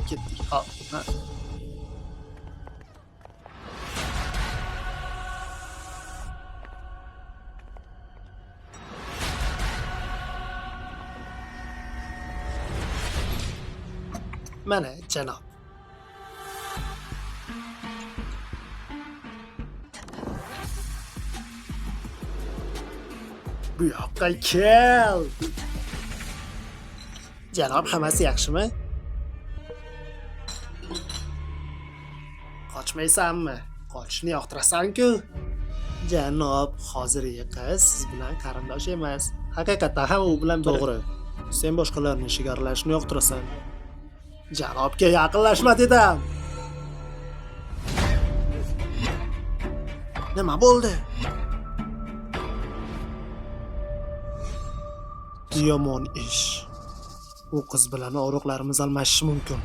Ketdik. Hop. Mana janob. Bu yoqqa kel. Janob, hammasi yaxshimi? Qochmaysanmi? Qochishni yoqtirasan-ku. Janob, hozirgi qiz siz bilan qarindosh emas. Haqiqatan ham u bilan to'g'ri. Sen boshqalarning ishiga aralashishni yoqtirasan. Janobga yaqinlashma dedim. Nima bo'ldi? Yomon ish. U qiz bilan og'riqlarimiz almashishi mumkin.